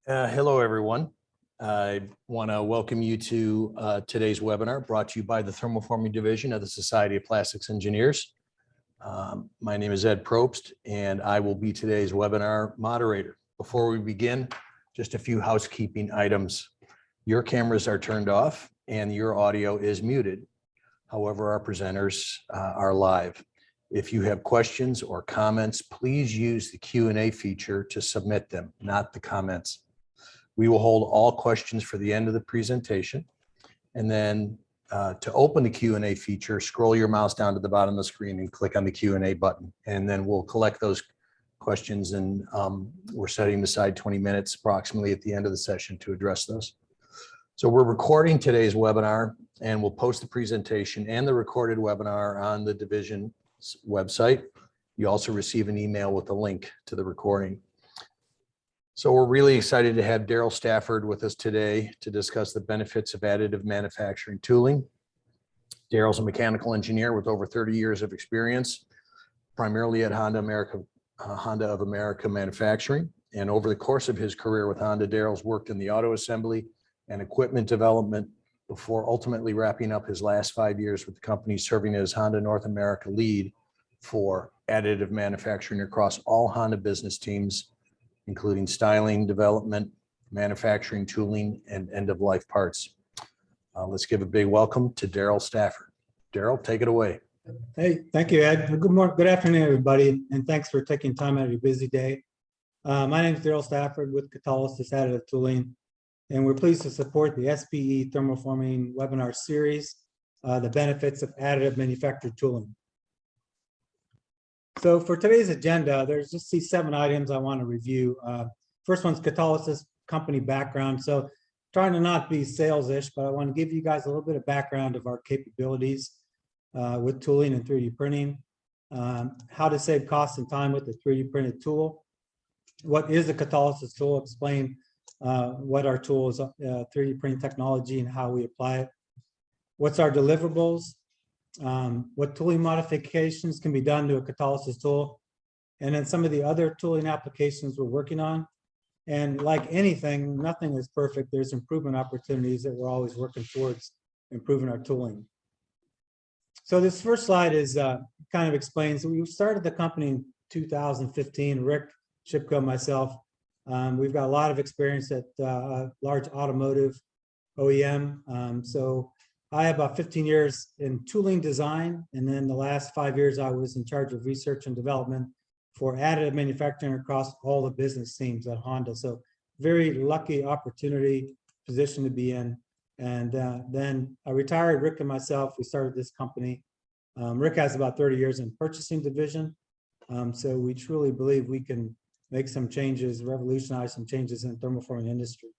Hello, everyone. I want to welcome you to today's webinar brought to you by the Thermoforming Division of the Society of Plastics Engineers. My name is Ed Probst, and I will be today's webinar moderator. Before we begin, just a few housekeeping items. Your cameras are turned off and your audio is muted. However, our presenters are live. If you have questions or comments, please use the Q&A feature to submit them, not the comments. We will hold all questions for the end of the presentation. And then to open the Q&A feature, scroll your mouse down to the bottom of the screen and click on the Q&A button. And then we'll collect those questions, and we're setting aside 20 minutes approximately at the end of the session to address those. So we're recording today's webinar, and we'll post the presentation and the recorded webinar on the division's website. You also receive an email with a link to the recording. So we're really excited to have Darrell Stafford with us today to discuss the benefits of additive manufacturing tooling. Darrell's a mechanical engineer with over 30 years of experience, primarily at Honda of America Manufacturing. And over the course of his career with Honda, Darrell's worked in the auto assembly and equipment development before ultimately wrapping up his last 5 years with the company, serving as Honda North America lead for additive manufacturing across all Honda business teams, including styling, development, manufacturing, tooling, and end-of-life parts. Let's give a big welcome to Darrell Stafford. Darrell, take it away. Hey, thank you, Ed. Good morning, good afternoon, everybody, and thanks for taking time out of your busy day. My name is Darrell Stafford with Catalysis Additive Tooling, and we're pleased to support the SPE Thermoforming webinar series, the benefits of additive manufactured tooling. So for today's agenda, there's just these 7 items I want to review. First one's Catalysis company background. So trying to not be sales-ish, but I want to give you guys a little bit of background of our capabilities with tooling and 3D printing, how to save cost and time with the 3D printed tool. What is a Catalysis tool? Explain what our tool is, 3D printing technology and how we apply it. What's our deliverables? What tooling modifications can be done to a Catalysis tool, and then some of the other tooling applications we're working on. And like anything, nothing is perfect. There's improvement opportunities that we're always working towards improving our tooling. So this first slide is kind of explains, we started the company in 2015, Rick, Shipko, myself. We've got a lot of experience at large automotive OEM. So I have about 15 years in tooling design, and then the last 5 years I was in charge of research and development for additive manufacturing across all the business teams at Honda. So very lucky opportunity position to be in. And then I retired, Rick and myself, we started this company. Rick has about 30 years in purchasing division. So we truly believe we can make some changes, revolutionize some changes in the thermoforming industry.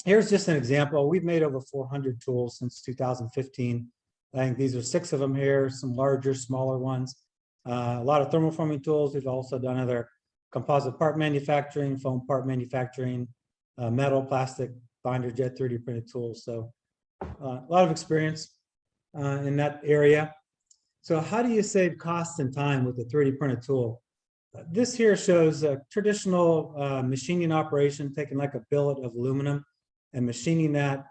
Here's just an example. We've made over 400 tools since 2015. I think these are 6 of them here, some larger, smaller ones. A lot of thermoforming tools. We've also done other composite part manufacturing, foam part manufacturing, metal, plastic, binder jet 3D printed tools. So a lot of experience in that area. So how do you save cost and time with a 3D printed tool? This here shows a traditional machining operation, taking like a billet of aluminum and machining that.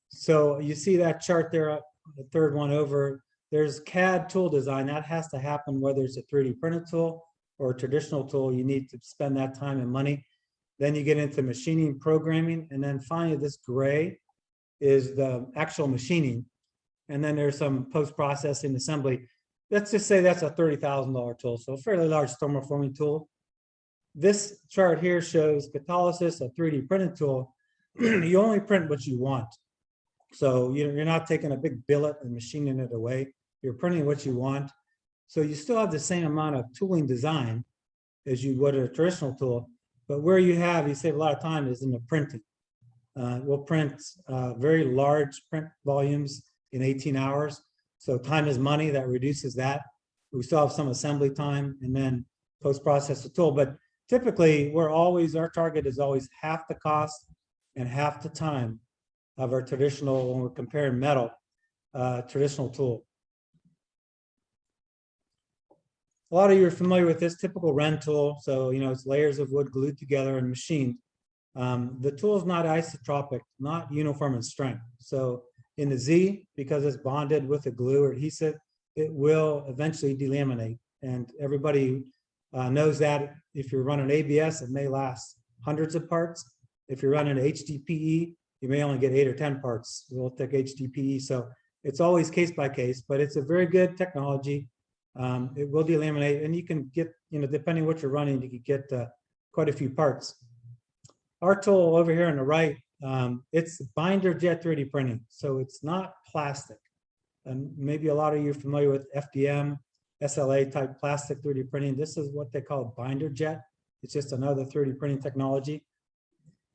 So you see that chart there, the third one over, there's CAD tool design. That has to happen whether it's a 3D printed tool or a traditional tool. You need to spend that time and money. Then you get into machining, programming, and then finally this gray is the actual machining. And then there's some post-processing assembly. Let's just say that's a $30,000 tool, so a fairly large thermoforming tool. This chart here shows Catalysis, a 3D printed tool. You only print what you want. So you're not taking a big billet and machining it away. You're printing what you want. So you still have the same amount of tooling design as you would a traditional tool, but where you save a lot of time is in the printing. We'll print very large print volumes in 18 hours. So time is money, that reduces that. We still have some assembly time and then post-process the tool, but typically our target is always half the cost and half the time of our traditional, when we're comparing metal, traditional tool. A lot of you are familiar with this typical Wren tool. So, it's layers of wood glued together and machined. The tool is not isotropic, not uniform in strength. So in the Z, because it's bonded with a glue or adhesive, it will eventually delaminate. And everybody knows that if you're running ABS, it may last hundreds of parts. If you're running HDPE, you may only get 8 or 10 parts, real thick HDPE. So it's always case by case, but it's a very good technology. It will delaminate, and you can get, depending what you're running, you can get quite a few parts. Our tool over here on the right, it's binder jet 3D printing, so it's not plastic. And maybe a lot of you are familiar with FDM, SLA type plastic 3D printing. This is what they call binder jet. It's just another 3D printing technology.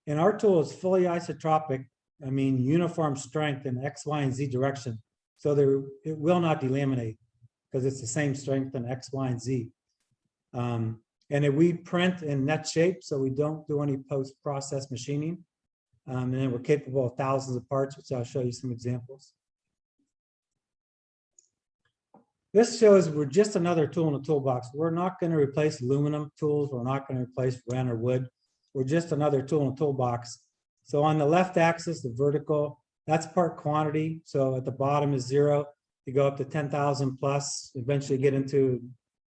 And our tool is fully isotropic, uniform strength in X, Y, and Z direction. So it will not delaminate because it's the same strength in X, Y, and Z. And we print in net shape, so we don't do any post-process machining. And then we're capable of thousands of parts, which I'll show you some examples. This shows we're just another tool in the toolbox. We're not going to replace aluminum tools. We're not going to replace Wren or wood. We're just another tool in the toolbox. So on the left axis, the vertical, that's part quantity. So at the bottom is 0. You go up to 10,000 plus, eventually get into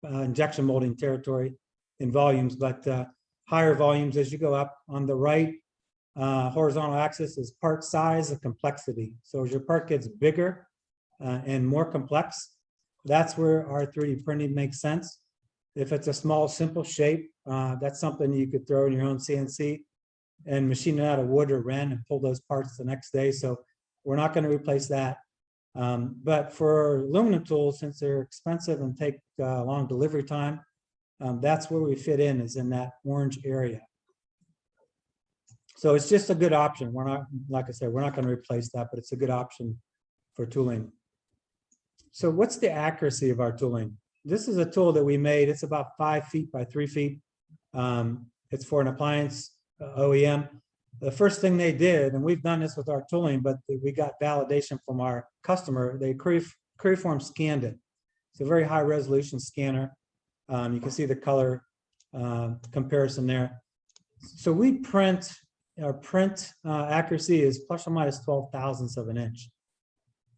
injection molding territory in volumes, but higher volumes as you go up. On the right horizontal axis is part size and complexity. So as your part gets bigger and more complex, that's where our 3D printing makes sense. If it's a small, simple shape, that's something you could throw in your own CNC and machine it out of wood or Wren and pull those parts the next day. So we're not going to replace that. But for aluminum tools, since they're expensive and take long delivery time, that's where we fit in, is in that orange area. So it's just a good option. We're not, like I said, we're not going to replace that, but it's a good option for tooling. So what's the accuracy of our tooling? This is a tool that we made. It's about 5 feet by 3 feet. It's for an appliance OEM. The first thing they did, and we've done this with our tooling, but we got validation from our customer. They Creaform scanned it. It's a very high resolution scanner. You can see the color comparison there. So we print, our print accuracy is plus or minus 12 thousandths of an inch.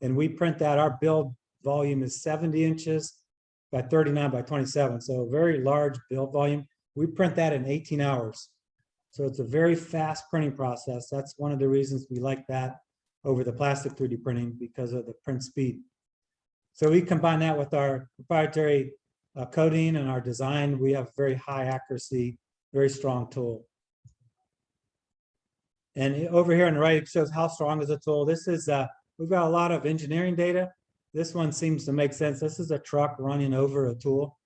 And we print that, our build volume is 70 inches by 39 by 27. So a very large build volume. We print that in 18 hours. So it's a very fast printing process. That's one of the reasons we like that over the plastic 3D printing, because of the print speed. So we combine that with our proprietary coding and our design. We have very high accuracy, very strong tool. And over here on the right, it shows how strong is the tool. This is, we've got a lot of engineering data. This one seems to make sense. This is a truck running over a tool.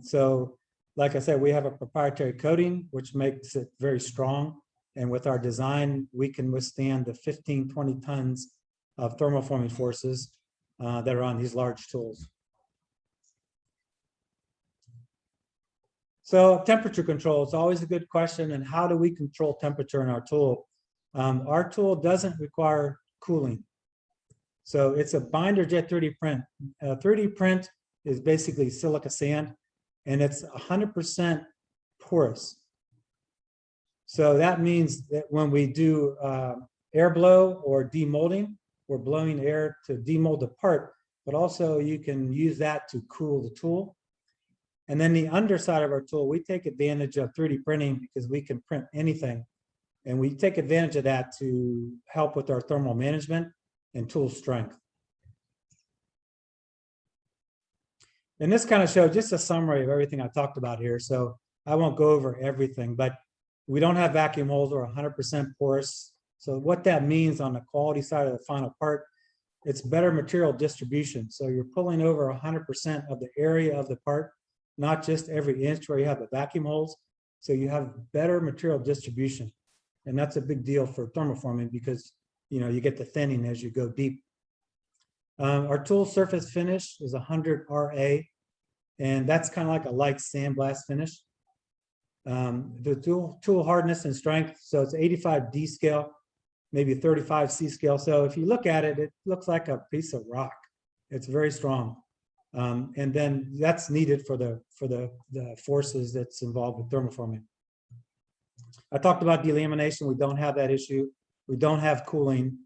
So like I said, we have a proprietary coating, which makes it very strong. And with our design, we can withstand the 15, 20 tons of thermoforming forces that are on these large tools. So temperature control is always a good question. And how do we control temperature in our tool? Our tool doesn't require cooling. So it's a binder jet 3D print. 3D print is basically silica sand, and it's 100% porous. So that means that when we do air blow or demolding, we're blowing air to demold the part, but also you can use that to cool the tool. And then the underside of our tool, we take advantage of 3D printing because we can print anything. And we take advantage of that to help with our thermal management and tool strength. And this kind of shows just a summary of everything I talked about here. So I won't go over everything, but we don't have vacuum holes or 100% porous. So what that means on the quality side of the final part, it's better material distribution. So you're pulling over 100% of the area of the part, not just every inch where you have the vacuum holes. So you have better material distribution. And that's a big deal for thermoforming because you get the thinning as you go deep. Our tool surface finish is 100 RA, and that's kind of like a light sandblast finish. The tool hardness and strength, so it's 85 D scale, maybe 35 C scale. So if you look at it, it looks like a piece of rock. It's very strong. And then that's needed for the forces that's involved with thermoforming. I talked about delamination. We don't have that issue. We don't have cooling.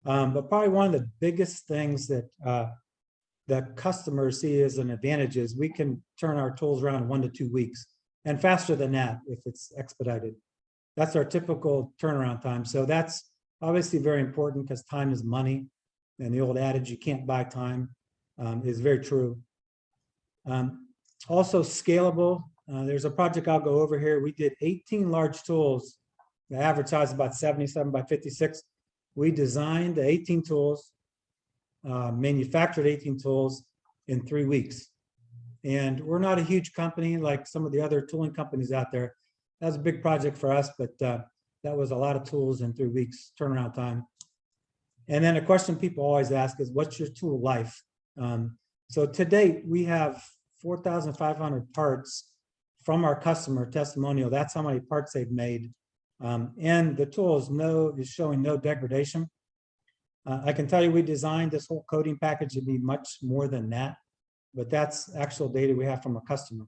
But probably one of the biggest things that that customers see as an advantage is we can turn our tools around in 1 to 2 weeks, and faster than that if it's expedited. That's our typical turnaround time. So that's obviously very important because time is money, and the old adage, you can't buy time, is very true. Also scalable. There's a project I'll go over here. We did 18 large tools. The average size is about 77 by 56. We designed the 18 tools, manufactured 18 tools in 3 weeks. And we're not a huge company like some of the other tooling companies out there. That was a big project for us, but that was a lot of tools in 3 weeks turnaround time. And then a question people always ask is, what's your tool life? So to date, we have 4,500 parts from our customer testimonial. That's how many parts they've made. And the tool is showing no degradation. I can tell you we designed this whole coating package to be much more than that, but that's actual data we have from a customer.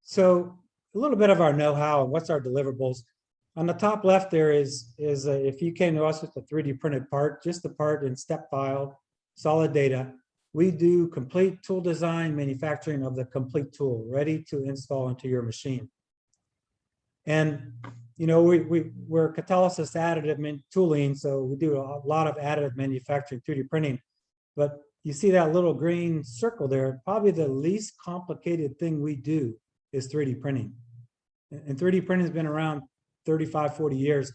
So a little bit of our know-how and what's our deliverables. On the top left there is if you came to us with a 3D printed part, just the part in step file, solid data, we do complete tool design, manufacturing of the complete tool, ready to install into your machine. And you know, we're catalysis additive tooling, so we do a lot of additive manufacturing, 3D printing. But you see that little green circle there, probably the least complicated thing we do is 3D printing. And 3D printing has been around 35, 40 years.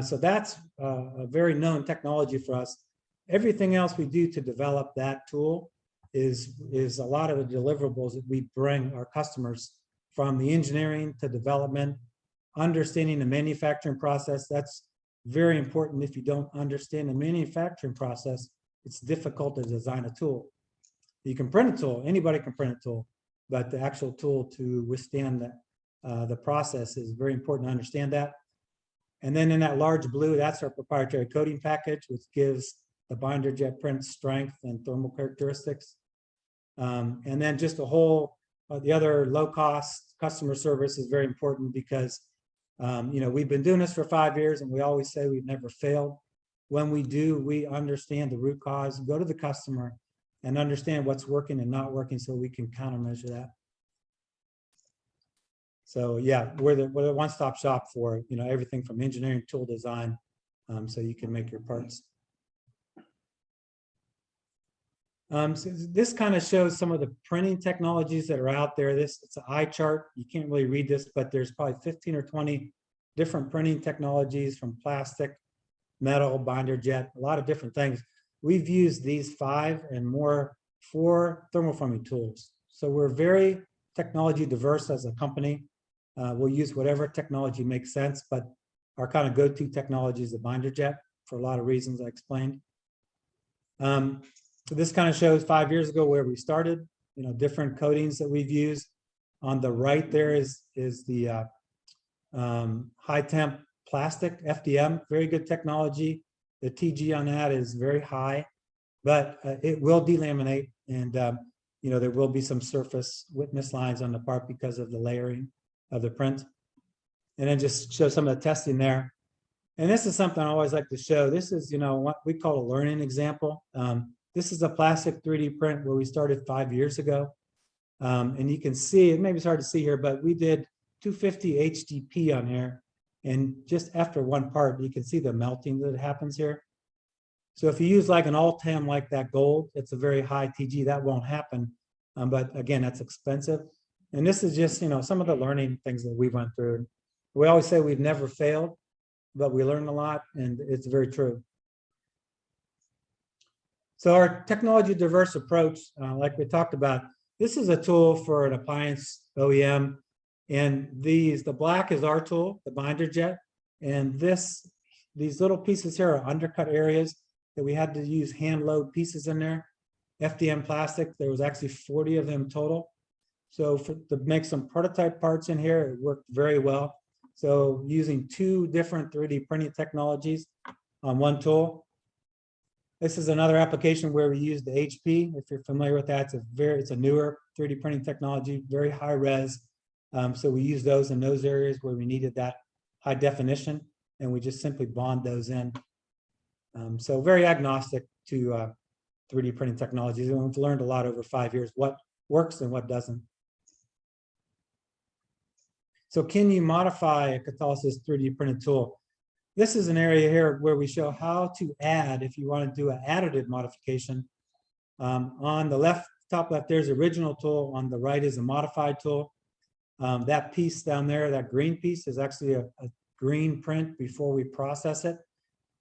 So that's a very known technology for us. Everything else we do to develop that tool is a lot of the deliverables that we bring our customers, from the engineering to development, understanding the manufacturing process. That's very important. If you don't understand the manufacturing process, it's difficult to design a tool. You can print a tool, anybody can print a tool, but the actual tool to withstand the process is very important to understand that. And then in that large blue, that's our proprietary coating package, which gives the binder jet print strength and thermal characteristics. And then just a whole, the other low cost customer service is very important because you know, we've been doing this for 5 years and we always say we've never failed. When we do, we understand the root cause, go to the customer and understand what's working and not working so we can countermeasure that. So yeah, we're the one-stop shop for, you know, everything from engineering, tool design, so you can make your parts. So this kind of shows some of the printing technologies that are out there. It's an eye chart. You can't really read this, but there's probably 15 or 20 different printing technologies, from plastic, metal, binder jet, a lot of different things. We've used these 5 and more for thermoforming tools. So we're very technology diverse as a company. We'll use whatever technology makes sense, but our kind of go-to technology is the binder jet for a lot of reasons I explained. So this kind of shows 5 years ago where we started, you know, different coatings that we've used. On the right there is the high temp plastic, FDM, very good technology. The TG on that is very high, but it will delaminate, and you know, there will be some surface witness lines on the part because of the layering of the print. And then just show some of the testing there. And this is something I always like to show. This is, you know, what we call a learning example. This is a plastic 3D print where we started 5 years ago. And you can see, it maybe it's hard to see here, but we did 250 HDP on here. And just after one part, you can see the melting that happens here. So if you use like an Ultam like that gold, it's a very high TG, that won't happen. But again, that's expensive. And this is just, you know, some of the learning things that we went through. We always say we've never failed, but we learned a lot, and it's very true. So our technology diverse approach, like we talked about, this is a tool for an appliance OEM. And the black is our tool, the binder jet. And these little pieces here are undercut areas that we had to use hand load pieces in there. FDM plastic, there was actually 40 of them total. So to make some prototype parts in here, it worked very well. So using 2 different 3D printing technologies on one tool. This is another application where we use the HP. If you're familiar with that, it's a newer 3D printing technology, very high res. So we use those in those areas where we needed that high definition, and we just simply bond those in. So very agnostic to 3D printing technologies, and we've learned a lot over 5 years, what works and what doesn't. So can you modify a Catalysis 3D printed tool? This is an area here where we show how to add, if you want to do an additive modification. On the left, top left, there's the original tool. On the right is a modified tool. That piece down there, that green piece, is actually a green print before we process it.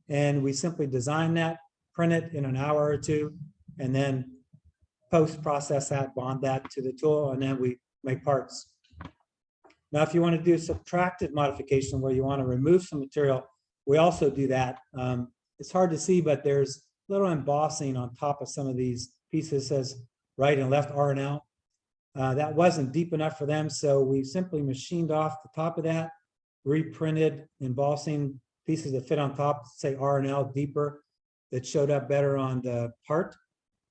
And we simply design that, print it in an hour or two, and then post-process that, bond that to the tool, and then we make parts. Now, if you want to do subtractive modification where you want to remove some material, we also do that. It's hard to see, but there's little embossing on top of some of these pieces. It says right and left R and L. That wasn't deep enough for them, so we simply machined off the top of that, reprinted embossing pieces that fit on top, say R and L deeper, that showed up better on the part,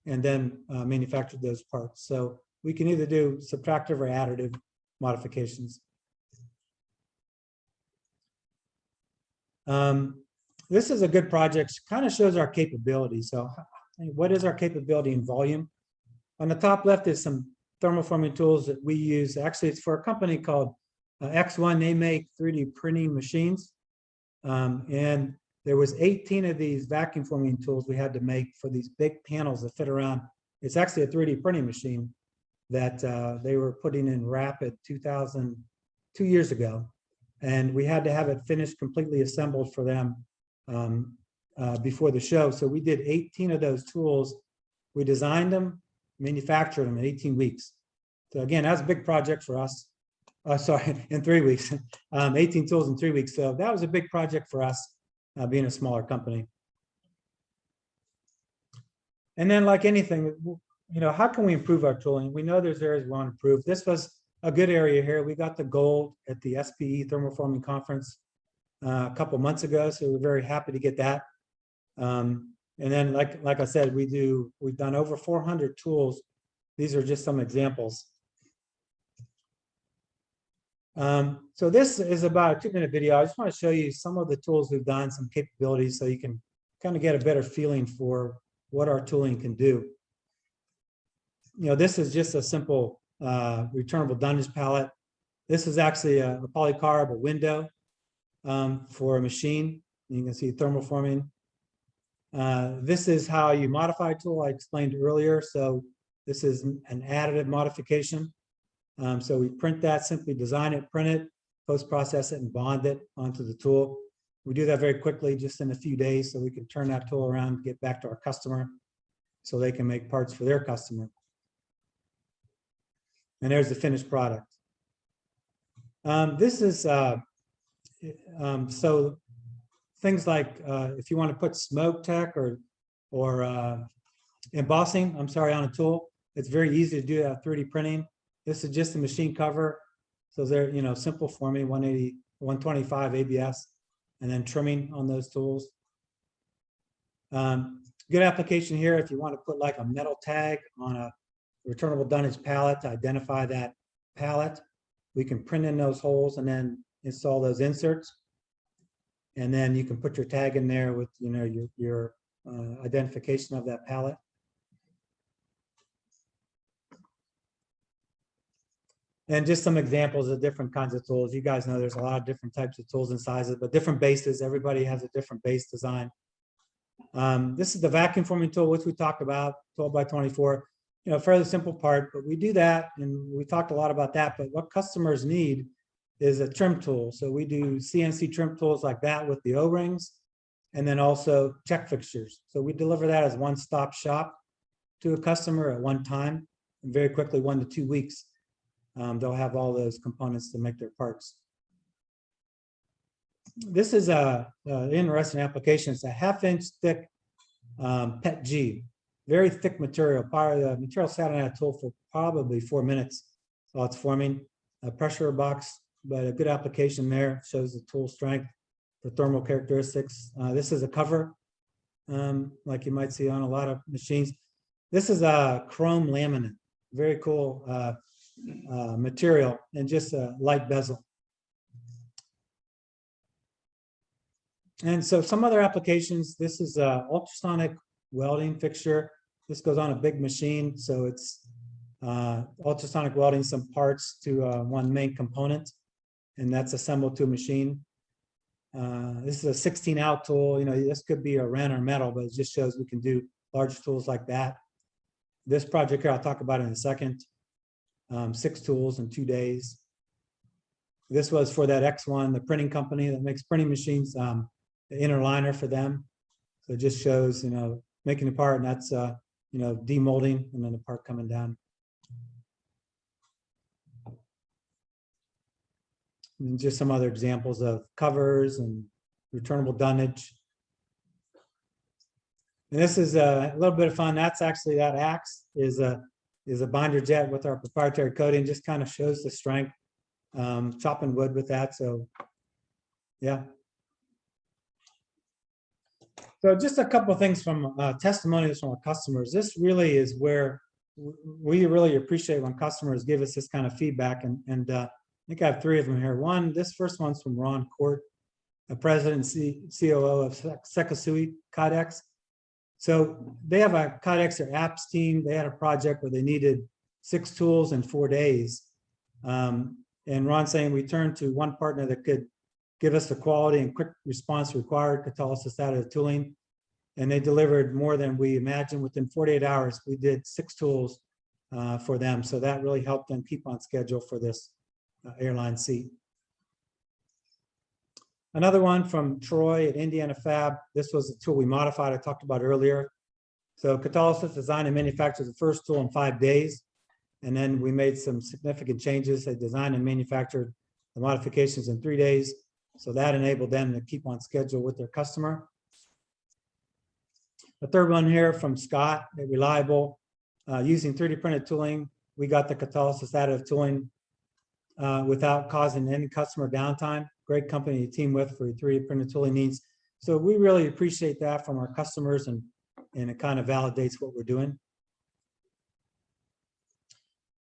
and then manufactured those parts. So we can either do subtractive or additive modifications. This is a good project, kind of shows our capability. So what is our capability in volume? On the top left is some thermoforming tools that we use. Actually, it's for a company called X1. They make 3D printing machines. And there was 18 of these vacuum forming tools we had to make for these big panels that fit around. It's actually a 3D printing machine that they were putting in Rapid 2 years ago. And we had to have it finished, completely assembled for them before the show. So we did 18 of those tools. We designed them, manufactured them in 18 weeks. So again, that's a big project for us. Sorry, in 3 weeks, 18 tools in 3 weeks. So that was a big project for us, being a smaller company. And then like anything, you know, how can we improve our tooling? We know there's areas we want to improve. This was a good area here. We got the gold at the SPE Thermoforming Conference a couple months ago, so we're very happy to get that. And then, like I said, we've done over 400 tools. These are just some examples. So this is about a 2-minute video. I just want to show you some of the tools we've done, some capabilities, so you can kind of get a better feeling for what our tooling can do. You know, this is just a simple returnable dunnage pallet. This is actually a polycarb, a window for a machine. You can see thermoforming. This is how you modify a tool I explained earlier. So this is an additive modification. So we print that, simply design it, print it, post-process it, and bond it onto the tool. We do that very quickly, just in a few days, so we can turn that tool around and get back to our customer so they can make parts for their customer. And there's the finished product. This is, so things like if you want to put smoke tech or embossing, on a tool, it's very easy to do that 3D printing. This is just a machine cover. So they're, you know, simple forming, 180, 125 ABS, and then trimming on those tools. Good application here if you want to put like a metal tag on a returnable dunnage pallet to identify that pallet. We can print in those holes and then install those inserts. And then you can put your tag in there with, you know, your identification of that pallet. And just some examples of different kinds of tools. You guys know there's a lot of different types of tools and sizes, but different bases. Everybody has a different base design. This is the vacuum forming tool, which we talked about, 12 by 24. You know, fairly simple part, but we do that, and we talked a lot about that. But what customers need is a trim tool. So we do CNC trim tools like that with the O-rings, and then also check fixtures. So we deliver that as one-stop shop to a customer at one time, and very quickly, 1 to 2 weeks. They'll have all those components to make their parts. This is an interesting application. It's a 1/2-inch thick PET G, very thick material. The material sat on that tool for probably 4 minutes while it's forming. A pressure box, but a good application there. Shows the tool strength, the thermal characteristics. This is a cover. like you might see on a lot of machines. This is a chrome laminate, very cool material, and just a light bezel. And so some other applications, this is a ultrasonic welding fixture. This goes on a big machine, so it's ultrasonic welding some parts to one main component, and that's assembled to a machine. This is a 16 out tool. You know, this could be a Ren or metal, but it just shows we can do large tools like that. This project here I'll talk about in a second. 6 tools in 2 days. This was for that X1, the printing company that makes printing machines, the inner liner for them. So it just shows, you know, making the part, and that's, you know, demolding, and then the part coming down. And just some other examples of covers and returnable dunnage. And this is a little bit of fun. That's actually, that axe is a binder jet with our proprietary coating. Just kind of shows the strength, chopping wood with that. So yeah. So just a couple of things from testimonials from our customers. This really is where we really appreciate when customers give us this kind of feedback. And I think I have 3 of them here. This first one's from Ron Court, the president and COO of Sekasui Codex. So they have a Codex, their apps team. They had a project where they needed 6 tools in 4 days. And Ron's saying we turned to one partner that could give us the quality and quick response required, Catalysis additive tooling. And they delivered more than we imagined. Within 48 hours, we did 6 tools for them. So that really helped them keep on schedule for this airline seat. Another one from Troy at Indiana Fab. This was a tool we modified, I talked about earlier. So Catalysis designed and manufactured the first tool in 5 days. And then we made some significant changes. They designed and manufactured the modifications in 3 days. So that enabled them to keep on schedule with their customer. The third one here from Scott at Reliable. Using 3D printed tooling, we got the Catalysis additive tooling without causing any customer downtime. Great company to team with for your 3D printed tooling needs. So we really appreciate that from our customers, and it kind of validates what we're doing.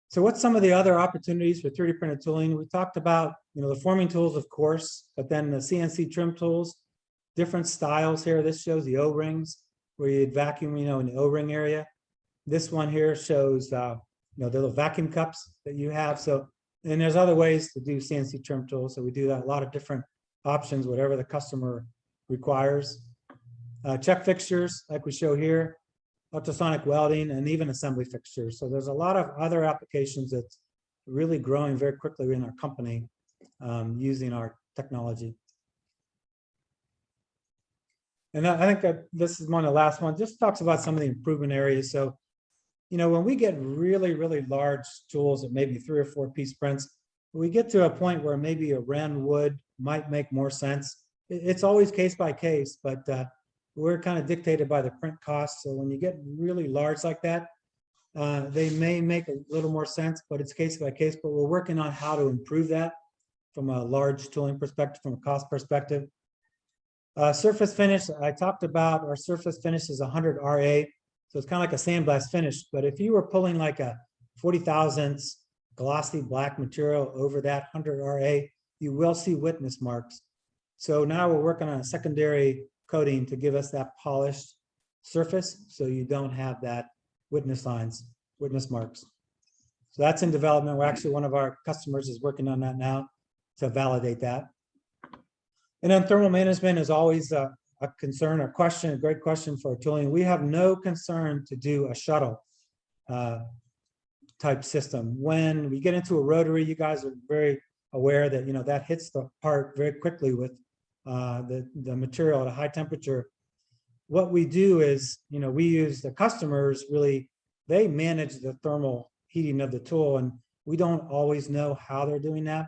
So what's some of the other opportunities for 3D printed tooling? We talked about, you know, the forming tools, of course, but then the CNC trim tools, different styles here. This shows the O-rings where you'd vacuum, you know, in the O-ring area. This one here shows, you know, the little vacuum cups that you have. So, and there's other ways to do CNC trim tools. So we do that, a lot of different options, whatever the customer requires. Check fixtures, like we show here, ultrasonic welding, and even assembly fixtures. So there's a lot of other applications that's really growing very quickly in our company using our technology. And I think that this is one of the last ones, just talks about some of the improvement areas. So, you know, when we get really, really large tools at maybe 3 or 4 piece prints, we get to a point where maybe a Ren wood might make more sense. It's always case by case, but we're kind of dictated by the print cost. So when you get really large like that, they may make a little more sense, but it's case by case. But we're working on how to improve that from a large tooling perspective, from a cost perspective. Surface finish, I talked about our surface finish is 100 RA. So it's kind of like a sandblast finish. But if you were pulling like a 40 thousandths glossy black material over that 100 RA, you will see witness marks. So now we're working on a secondary coating to give us that polished surface, so you don't have that witness lines, witness marks. So that's in development. We're actually, one of our customers is working on that now to validate that. And then thermal management is always a concern, a question, a great question for our tooling. We have no concern to do a shuttle type system. When we get into a rotary, you guys are very aware that, you know, that hits the part very quickly with the material at a high temperature. What we do is, you know, we use the customers really, they manage the thermal heating of the tool, and we don't always know how they're doing that,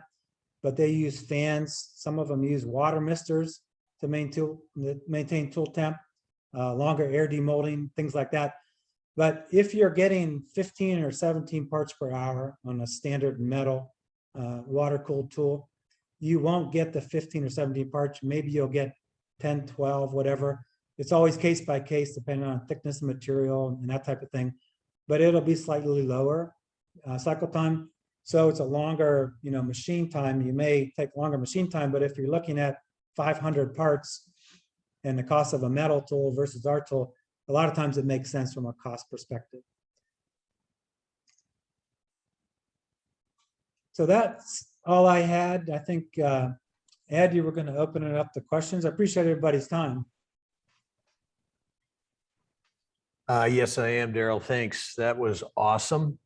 but they use fans. Some of them use water misters to maintain tool temp, longer air demolding, things like that. But if you're getting 15 or 17 parts per hour on a standard metal water-cooled tool, you won't get the 15 or 17 parts. Maybe you'll get 10, 12, whatever. It's always case by case, depending on thickness of material and that type of thing. But it'll be slightly lower cycle time. So it's a longer, machine time. You may take longer machine time, but if you're looking at 500 parts and the cost of a metal tool versus our tool, a lot of times it makes sense from a cost perspective. So that's all I had. I think, Ed, you were going to open it up to questions. I appreciate everybody's time. Yes, I am, Darrell. Thanks. That was awesome.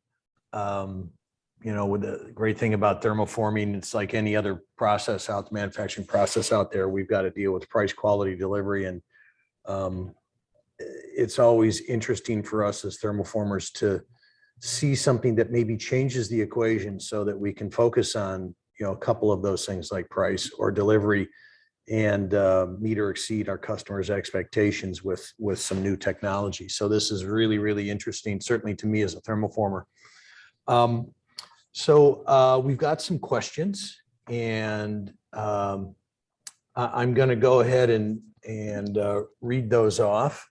With the great thing about thermoforming, it's like any other process out, manufacturing process out there, we've got to deal with price, quality, delivery. And it's always interesting for us as thermoformers to see something that maybe changes the equation so that we can focus on, a couple of those things like price or delivery and meet or exceed our customers' expectations with some new technology. So this is really, really interesting, certainly to me as a thermoformer. So we've got some questions, and I'm going to go ahead and read those off.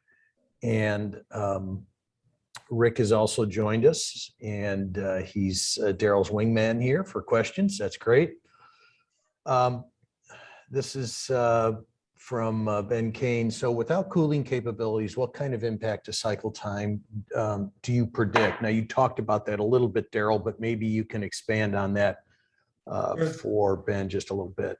And Rick has also joined us, and he's Darrell's wingman here for questions. That's great. This is from Ben Kane. So without cooling capabilities, what kind of impact to cycle time do you predict? Now, you talked about that a little bit, Darrell, but maybe you can expand on that for Ben just a little bit.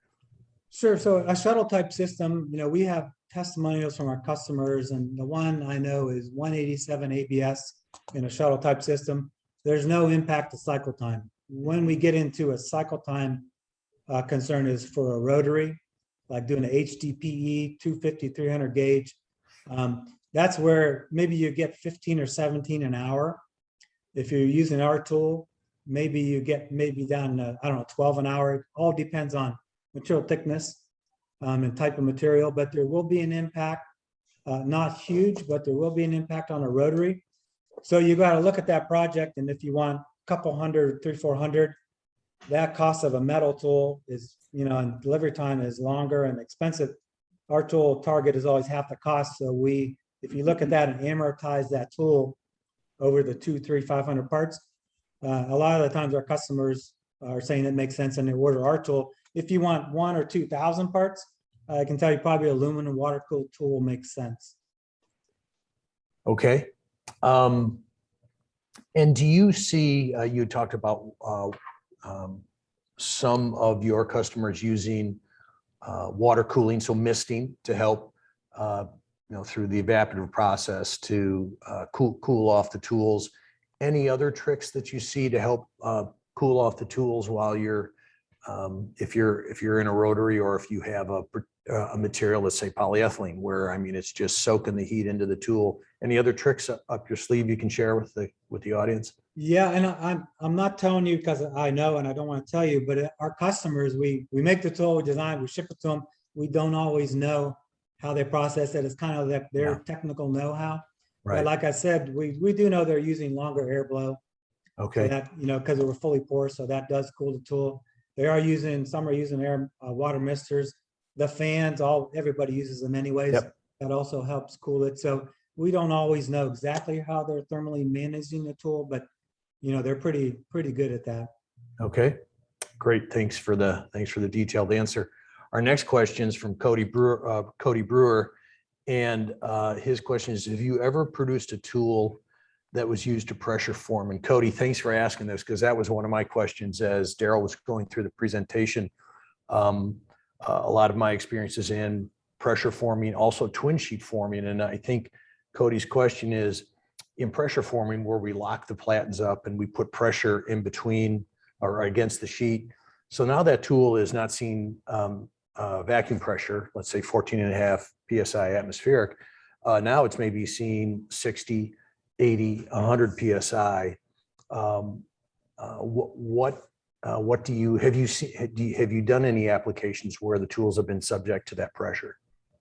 Sure. So a shuttle type system, we have testimonials from our customers, and the one I know is 187 ABS in a shuttle type system. There's no impact to cycle time. When we get into a cycle time concern is for a rotary, like doing an HDPE 250, 300 gauge. That's where maybe you get 15 or 17 an hour. If you're using our tool, maybe you get down to, 12 an hour. It all depends on material thickness and type of material, but there will be an impact, not huge, but there will be an impact on a rotary. So you got to look at that project, and if you want a couple hundred, 300-400, that cost of a metal tool is, and delivery time is longer and expensive. Our tool target is always half the cost. So if you look at that and amortize that tool over the 200, 300, 500 parts, a lot of the times our customers are saying it makes sense and they order our tool. If you want 1,000 or 2,000 parts, I can tell you probably aluminum water cooled tool makes sense. Okay. And do you see, you talked about some of your customers using water cooling, so misting to help, through the evaporative process to cool off the tools. Any other tricks that you see to help cool off the tools while you're, if you're in a rotary, or if you have a material, let's say polyethylene, where it's just soaking the heat into the tool? Any other tricks up your sleeve you can share with the audience? Yeah, and I'm not telling you because I know and I don't want to tell you, but our customers, we make the tool, we design, we ship it to them. We don't always know how they process it. It's kind of like their technical know-how. Right. But like I said, we do know they're using longer air blow. Okay. So that, because we're fully porous, so that does cool the tool. Some are using air water misters. The fans, everybody uses them anyways. Yep. That also helps cool it. So we don't always know exactly how they're thermally managing the tool, but they're pretty good at that. Okay, great. Thanks for the detailed answer. Our next question is from Cody Brewer, and his question is: have you ever produced a tool that was used to pressure form? And Cody, thanks for asking this, because that was one of my questions as Darrell was going through the presentation. A lot of my experiences in pressure forming, also twin sheet forming, and I think Cody's question is, in pressure forming, where we lock the platens up and we put pressure in between or against the sheet. So now that tool is not seeing vacuum pressure, let's say 14.5 PSI atmospheric. Now it's maybe seeing 60, 80, 100 PSI. What do you, have you done any applications where the tools have been subject to that pressure?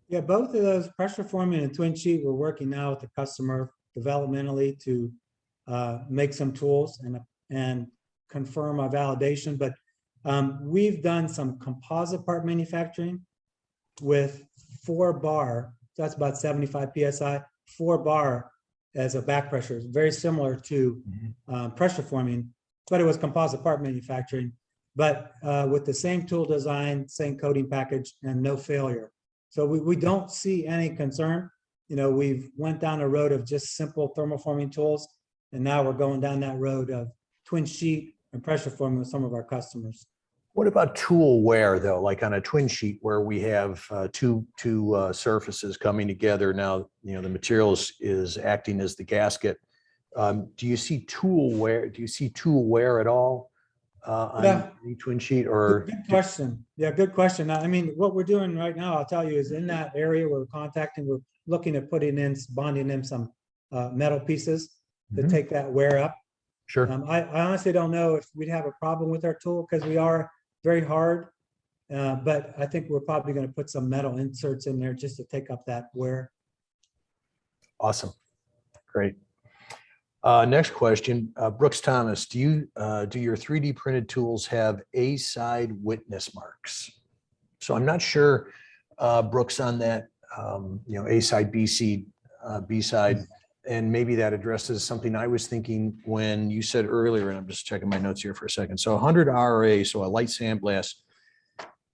Yeah, both of those, pressure forming and twin sheet, we're working now with the customer developmentally to make some tools and confirm our validation. But we've done some composite part manufacturing with 4-bar So that's about 75 PSI, 4 bar as a back pressure. It's very similar to pressure forming, but it was composite part manufacturing, but with the same tool design, same coating package, and no failure. So we don't see any concern. You know, we've went down a road of just simple thermoforming tools, and now we're going down that road of twin sheet and pressure forming with some of our customers. What about tool wear though, like on a twin sheet where we have two surfaces coming together? Now, you know, the material is acting as the gasket. Do you see tool wear? Do you see tool wear at all on the twin sheet? Or good question. Yeah, good question. I mean, what we're doing right now, I'll tell you, is in that area we're contacting, we're looking at putting in, bonding in some metal pieces to take that wear up. Sure. I honestly don't know if we'd have a problem with our tool because we are very hard, but I think we're probably going to put some metal inserts in there just to take up that wear. Awesome. Great. Next question, Brooks Thomas, do your 3D printed tools have A-side witness marks? So I'm not sure, Brooks, on that, you know, A-side, B-side, and maybe that addresses something I was thinking when you said earlier, and I'm just checking my notes here for a second. So 100 RA, so a light sandblast,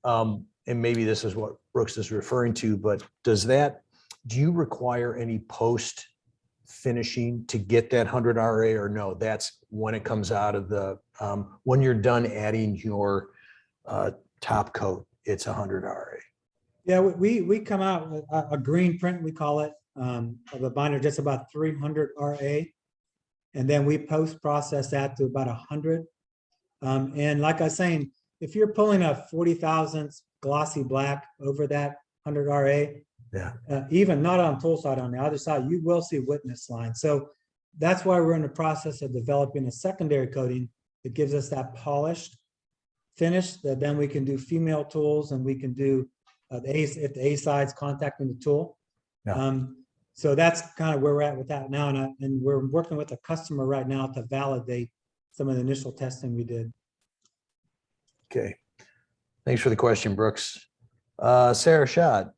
and maybe this is what Brooks is referring to, but do you require any post finishing to get that 100 RA, or no, that's when it comes out of the, when you're done adding your top coat, it's 100 RA? Yeah, we come out with a green print, we call it, of the binder, just about 300 RA. And then we post-process that to about 100. And like I was saying, if you're pulling a 40 thousandths glossy black over that 100 RA, yeah, even not on tool side, on the other side, you will see witness lines. So that's why we're in the process of developing a secondary coating that gives us that polished finish that then we can do female tools, and we can do if the A side's contacting the tool. Yeah. So that's kind of where we're at with that now. And we're working with a customer right now to validate some of the initial testing we did. Okay. Thanks for the question, Brooks. Sarah Schott,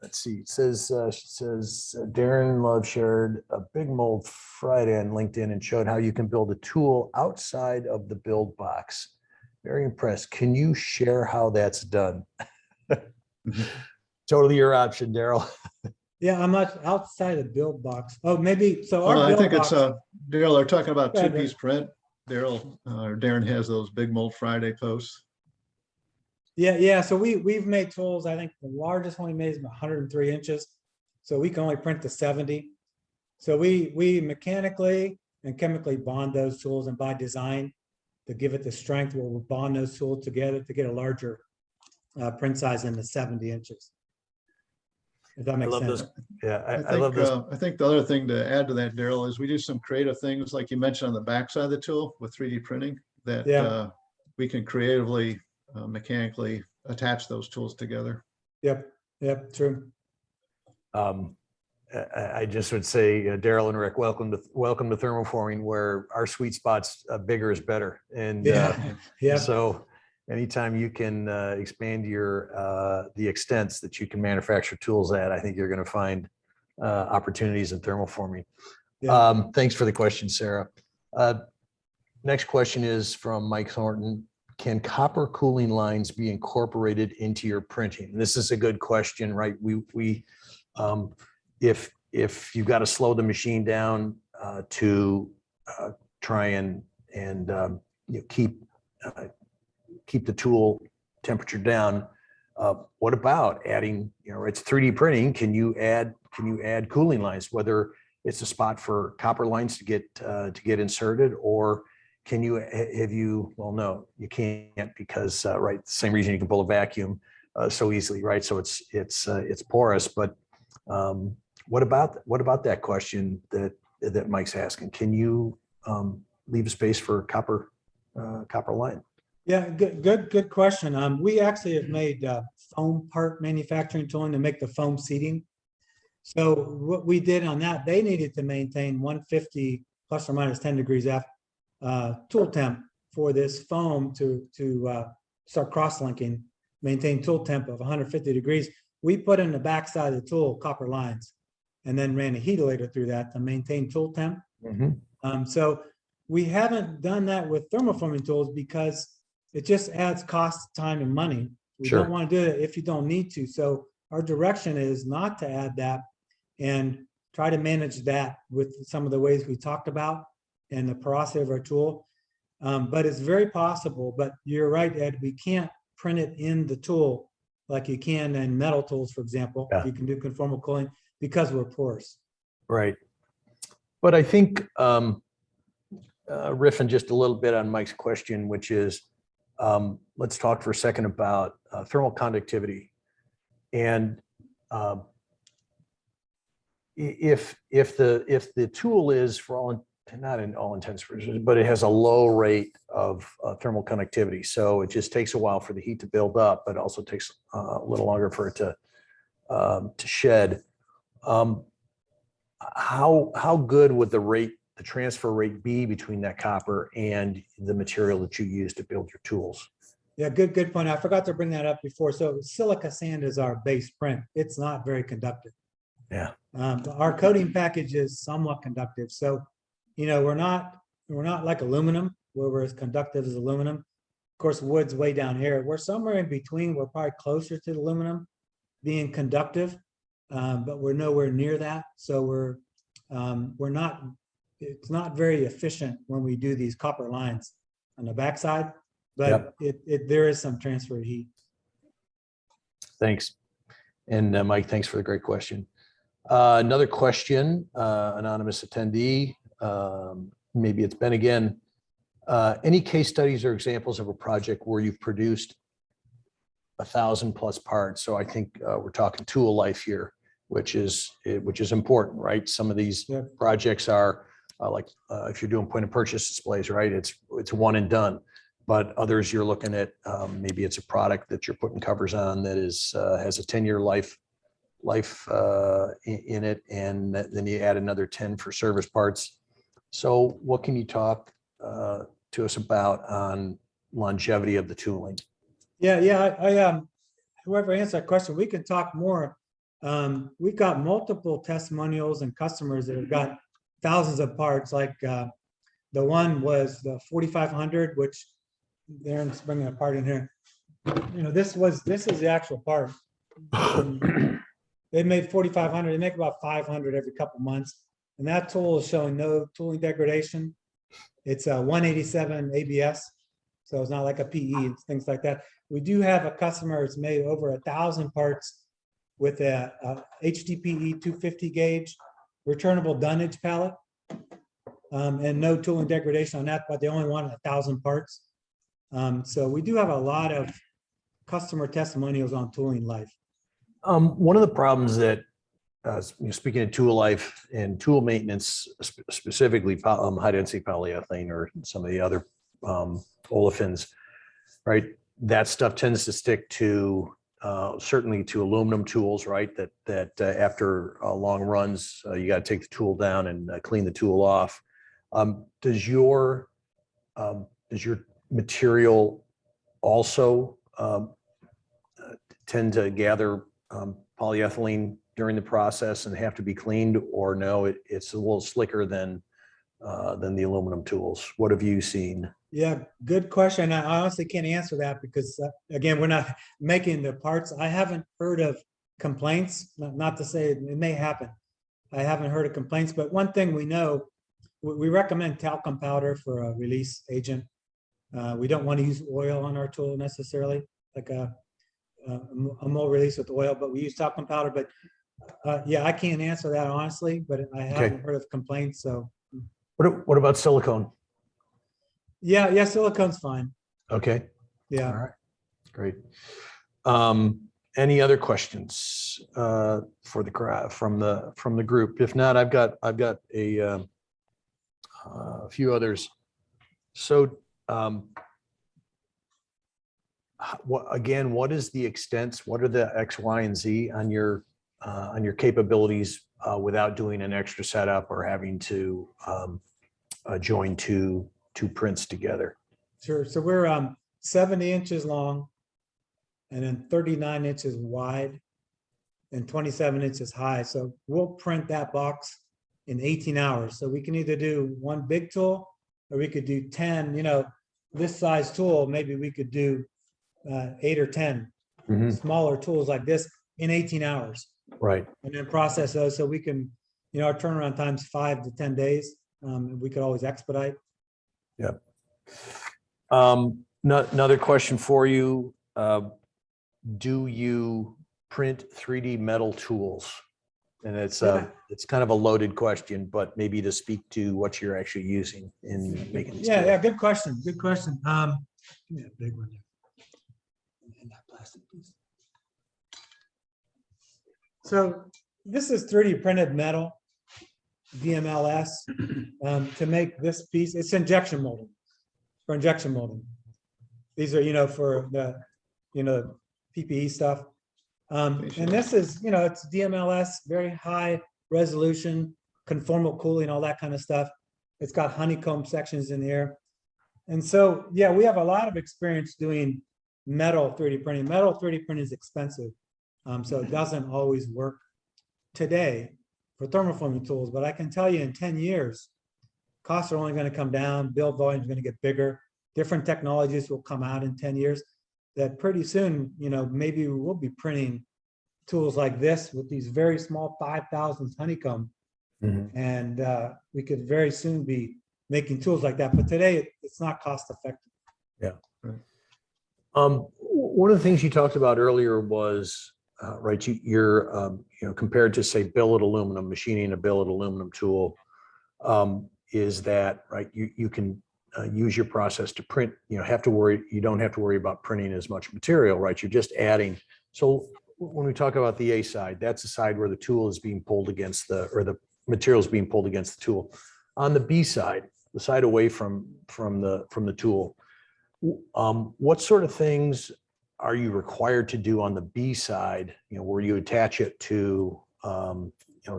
let's see, it says, she says, Darren Love shared a big mold Friday on LinkedIn and showed how you can build a tool outside of the build box. Very impressed. Can you share how that's done? Totally your option, Darrell. Yeah, I'm not outside the build box. Oh, maybe, so our Well, I build think box, it's Darrell, they're talking about Go ahead, two-piece print. Darren has those big mold Friday posts. yeah. So we've made tools. I think the largest one we made is 103 inches. So we can only print to 70. So we mechanically and chemically bond those tools, and by design to give it the strength, we'll bond those tools together to get a larger print size in the 70 inches. If that makes sense. This. Yeah, I love this. I think the other thing to add to that, Darrell, is we do some creative things, like you mentioned on the backside of the tool with 3D printing, that we can creatively, mechanically attach those tools together. Yep, true. I just would say, Darrell and Rick, welcome to thermoforming, where our sweet spot's bigger is better. And so anytime you can expand your the extents that you can manufacture tools at, I think you're going to find opportunities in thermoforming. Yeah. Thanks for the question, Sarah. Next question is from Mike Thornton. Can copper cooling lines be incorporated into your printing? And this is a good question, right? If you've got to slow the machine down to try and keep the tool temperature down, what about adding? It's 3D printing. Can you add cooling lines? Whether it's a spot for copper lines to get inserted, or can you well, no, you can't, because right, the same reason you can pull a vacuum so easily, right? So it's porous, but what about that question that Mike's asking? Can you leave a space for copper line? Yeah, good question. We actually have made foam part manufacturing tooling to make the foam seating. So what we did on that, they needed to maintain 150 plus or minus 10 degrees F tool temp for this foam to start cross-linking, maintain tool temp of 150 degrees. we put in the backside of the tool copper lines and then ran a heatilator through that to maintain tool temp. So we haven't done that with thermoforming tools because it just adds cost, time, and money. We Sure. don't want to do it if you don't need to. So our direction is not to add that and try to manage that with some of the ways we talked about and the porosity of our tool. But it's very possible, but you're right, Ed, we can't print it in the tool like you can in metal tools, for example. Yeah. You can do conformal cooling because we're porous. Right. But I think riffing just a little bit on Mike's question, which is, let's talk for a second about thermal conductivity. And if the tool is, for all, not in all intents and purposes, but it has a low rate of thermal conductivity, so it just takes a while for the heat to build up, but also takes a little longer for it to shed. How good would the transfer rate be between that copper and the material that you use to build your tools? Yeah, good point. I forgot to bring that up before. So silica sand is our base print. It's not very conductive. Yeah. Our coating package is somewhat conductive. So, you know, we're not like aluminum where we're as conductive as aluminum. Of course, wood's way down here. We're somewhere in between. We're probably closer to aluminum being conductive, but we're nowhere near that. So we're not. It's not very efficient when we do these copper lines on the backside, but there is some transfer of heat. Thanks. And Mike, thanks for the great question. Another question, anonymous attendee, maybe it's Ben again. Any case studies or examples of a project where you've produced 1,000+ parts? So I think we're talking tool life here, which is important, right? Some of these projects are like if you're doing point of purchase displays, right? It's one and done. But others you're looking at, maybe it's a product that you're putting covers on that is has a 10-year life in it, and then you add another 10 for service parts. So what can you talk to us about on longevity of the tooling? I whoever answered that question, we can talk more. We've got multiple testimonials and customers that have got thousands of parts. Like the one was the 4500, which Darren's bringing a part in here. You know, this is the actual part. They made 4,500. They make about 500 every couple months, and that tool is showing no tooling degradation. It's a 187 ABS, so it's not like a PE and things like that. We do have a customer that's made over 1,000 parts with a HDPE 250 gauge returnable dunnage pallet, and no tooling degradation on that, but they only wanted 1,000 parts. So we do have a lot of customer testimonials on tooling life. One of the problems that, speaking of tool life and tool maintenance, specifically high density polyethylene or some of the other olefins, right? That stuff tends to stick to certainly to aluminum tools, right? That after long runs, you got to take the tool down and clean the tool off. Does your material also tend to gather polyethylene during the process and have to be cleaned, or no, it's a little slicker than the aluminum tools? What have you seen? Yeah, good question. I honestly can't answer that because again, we're not making the parts. I haven't heard of complaints, not to say it may happen. I haven't heard of complaints, but one thing we know, we recommend talcum powder for a release agent. We don't want to use oil on our tool necessarily, like a mold release with oil, but we use talcum powder. But yeah, I can't answer that honestly, but I haven't heard of complaints. So what about silicone? Yeah, silicone's fine. Okay. Yeah. All right. Great. Any other questions for the crowd from the group? If not, I've got a few others. So what is the extent? What are the X, Y, and Z on your capabilities without doing an extra setup or having to join two prints together? Sure. So we're 70 inches long and then 39 inches wide. and 27 inches high. So we'll print that box in 18 hours. So we can either do one big tool or we could do 10, this size tool, maybe we could do 8 or 10 smaller tools like this in 18 hours. Right. And then process those so we can, our turnaround time's 5 to 10 days. We could always expedite. Yeah. Another question for you. Do you print 3D metal tools? And it's kind of a loaded question, but maybe to speak to what you're actually using in making these. Yeah, good question. Good question. Give me a big one. And that plastic piece. So this is 3D printed metal, DMLS, to make this piece. It's injection molding, for injection molding. These are, for the, PPE stuff. And this is, it's DMLS, very high resolution, conformal cooling, all that kind of stuff. It's got honeycomb sections in here. And so, yeah, we have a lot of experience doing metal 3D printing. Metal 3D printing is expensive. So it doesn't always work today for thermoforming tools. But I can tell you in 10 years, costs are only going to come down, build volume is going to get bigger. Different technologies will come out in 10 years that pretty soon, maybe we'll be printing tools like this with these very small 5,000 honeycomb. And we could very soon be making tools like that. But today it's not cost effective. Yeah. One of the things you talked about earlier was, right, you're, compared to say billet aluminum, machining a billet aluminum tool, is that, right, you can use your process to print, you don't have to worry about printing as much material, right? You're just adding. So when we talk about the A side, that's the side where the tool is being pulled against or the material is being pulled against the tool. On the B side, the side away from the tool, what sort of things are you required to do on the B side, where you attach it to,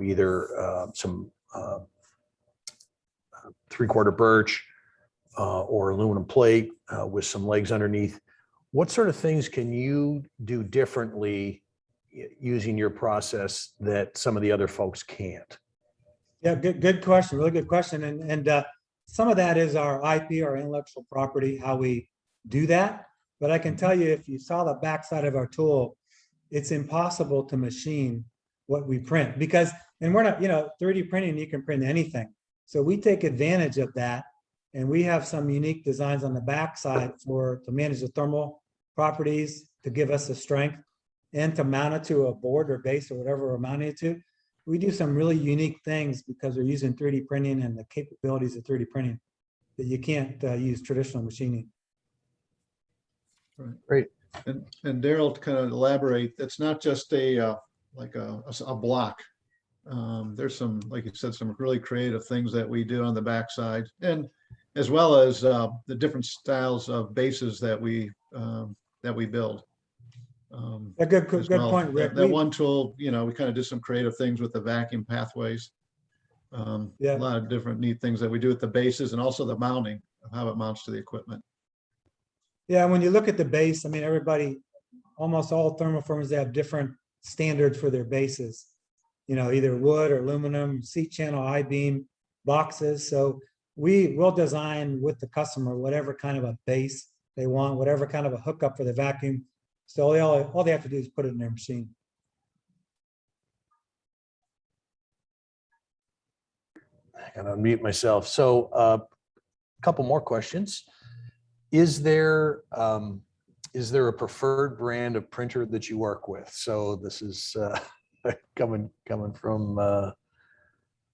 either some 3/4 birch or aluminum plate with some legs underneath? What sort of things can you do differently using your process that some of the other folks can't? Yeah, good question. Really good question. And some of that is our IP, our intellectual property, how we do that. But I can tell you, if you saw the backside of our tool, it's impossible to machine what we print because, and we're not, 3D printing, you can print anything. So we take advantage of that. And we have some unique designs on the backside to manage the thermal properties, to give us the strength, and to mount it to a board or base or whatever we're mounting it to. We do some really unique things because we're using 3D printing and the capabilities of 3D printing that you can't use traditional machining. Right. Great. And Darrell, to kind of elaborate, it's not just a block. There's some, like you said, some really creative things that we do on the backside, and as well as the different styles of bases that we build. A good point, Rick. That one tool, we kind of did some creative things with the vacuum pathways. A lot of different neat things that we do with the bases and also the mounting of how it mounts to the equipment. Yeah, when you look at the base, I mean, almost all thermoformers, they have different standards for their bases. Either wood or aluminum, seat channel, I-beam, boxes. So we will design with the customer whatever kind of a base they want, whatever kind of a hookup for the vacuum. So all they have to do is put it in their machine. I gotta unmute myself. So a couple more questions. Is there a preferred brand of printer that you work with? So this is coming from the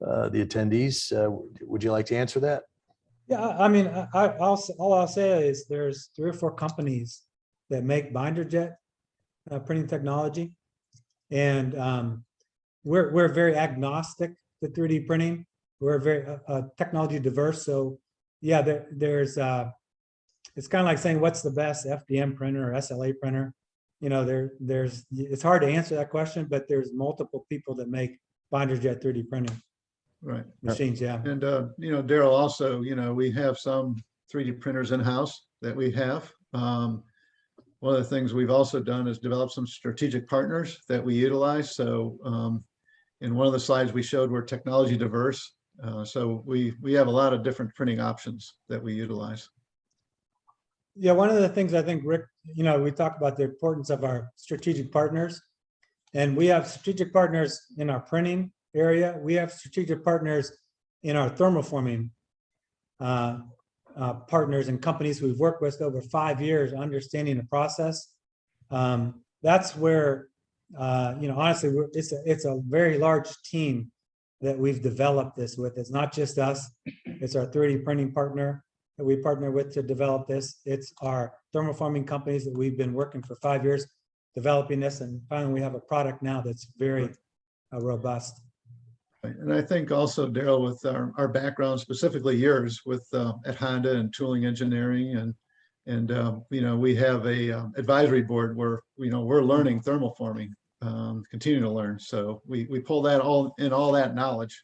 attendees. Would you like to answer that? Yeah, I mean, all I'll say is there's 3 or 4 companies that make binder jet printing technology, and we're very agnostic to 3D printing. We're very technology diverse. So yeah, there's it's kind of like saying what's the best FDM printer or SLA printer. It's hard to answer that question, but there's multiple people that make binder jet 3D printing machines. Yeah. And Darrell, also, we have some 3D printers in house that we have. one of the things we've also done is develop some strategic partners that we utilize. So in one of the slides we showed we're technology diverse. So we have a lot of different printing options that we utilize. Yeah, one of the things I think, Rick, we talked about the importance of our strategic partners. And we have strategic partners in our printing area. We have strategic partners in our thermoforming partners and companies we've worked with over 5 years, understanding the process. That's where, honestly, it's a very large team that we've developed this with. It's not just us. It's our 3D printing partner that we partner with to develop this. It's our thermoforming companies that we've been working for 5 years developing this. And finally, we have a product now that's very robust. And I think also, Darrell, with our background, specifically yours with at Honda and tooling engineering, and we have a advisory board where we're learning thermoforming, continuing to learn. So we pull that all that knowledge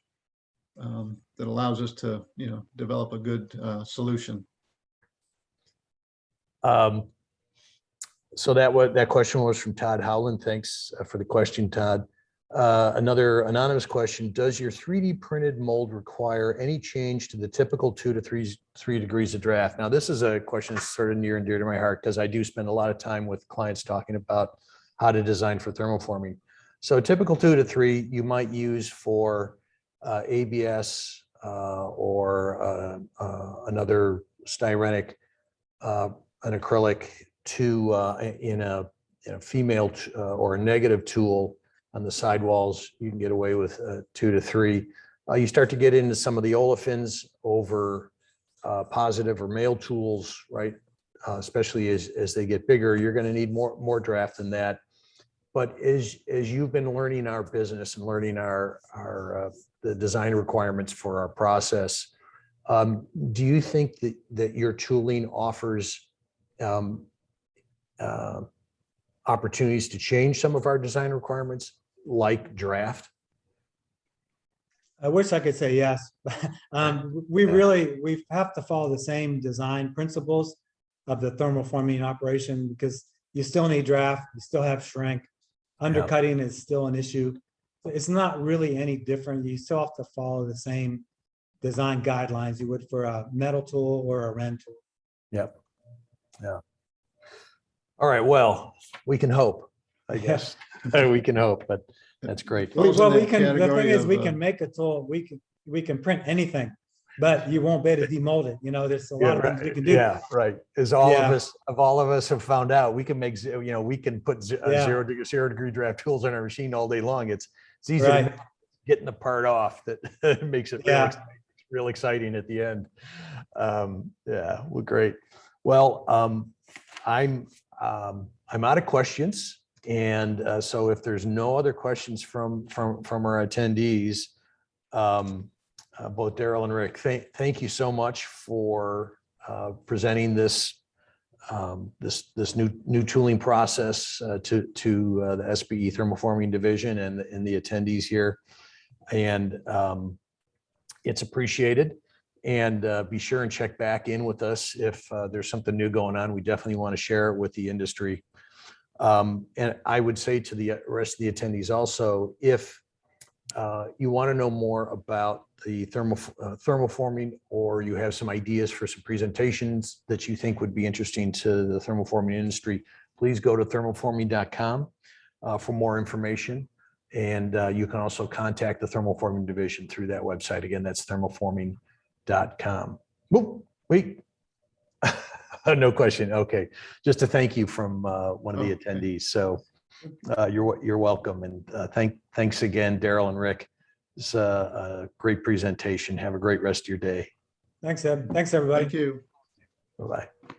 that allows us to develop a good solution. So that question was from Todd Howland. Thanks for the question, Todd. Another anonymous question: does your 3D printed mold require any change to the typical 2 to 3 degrees of draft? Now, this is a question that's sort of near and dear to my heart because I do spend a lot of time with clients talking about how to design for thermoforming. So typical 2 to 3 you might use for ABS or another styrenic, an acrylic in a female or a negative tool. On the sidewalls, you can get away with 2 to 3. You start to get into some of the olefins over positive or male tools, right? Especially as they get bigger, you're going to need more draft than that. But as you've been learning our business and learning the design requirements for our process, do you think that your tooling offers opportunities to change some of our design requirements, like draft? I wish I could say yes. We have to follow the same design principles of the thermoforming operation because you still need draft, you still have shrink, undercutting is still an issue. It's not really any different. You still have to follow the same design guidelines you would for a metal tool or a Ren tool. Yep. Yeah. All right. Well, we can hope, I guess. We can hope, but that's great. The thing is, we can make a tool. We can print anything, but you won't be able to demold it. There's a lot of things we can do. Yeah, right. As all of us have found out, we can make, we can put zero degree draft tools on our machine all day long. It's easy to getting the part off that makes it real exciting at the end. Yeah, well, great. Well, I'm out of questions, and so if there's no other questions from our attendees, both Darrell and Rick, thank you so much for presenting this new tooling process to the SPE Thermoforming Division and the attendees here, and it's appreciated. And be sure and check back in with us if there's something new going on. We definitely want to share it with the industry. And I would say to the rest of the attendees also, if you want to know more about the thermoforming, or you have some ideas for some presentations that you think would be interesting to the thermoforming industry, please go to thermoforming.com for more information. And you can also contact the Thermoforming Division through that website. Again, that's thermoforming.com. Oh, wait. No question. Okay. Just a thank you from one of the attendees. So you're welcome. And thanks again, Darrell and Rick. It's a great presentation. Have a great rest of your day. Thanks, Ed. Thanks, everybody. Thank you. Bye-bye.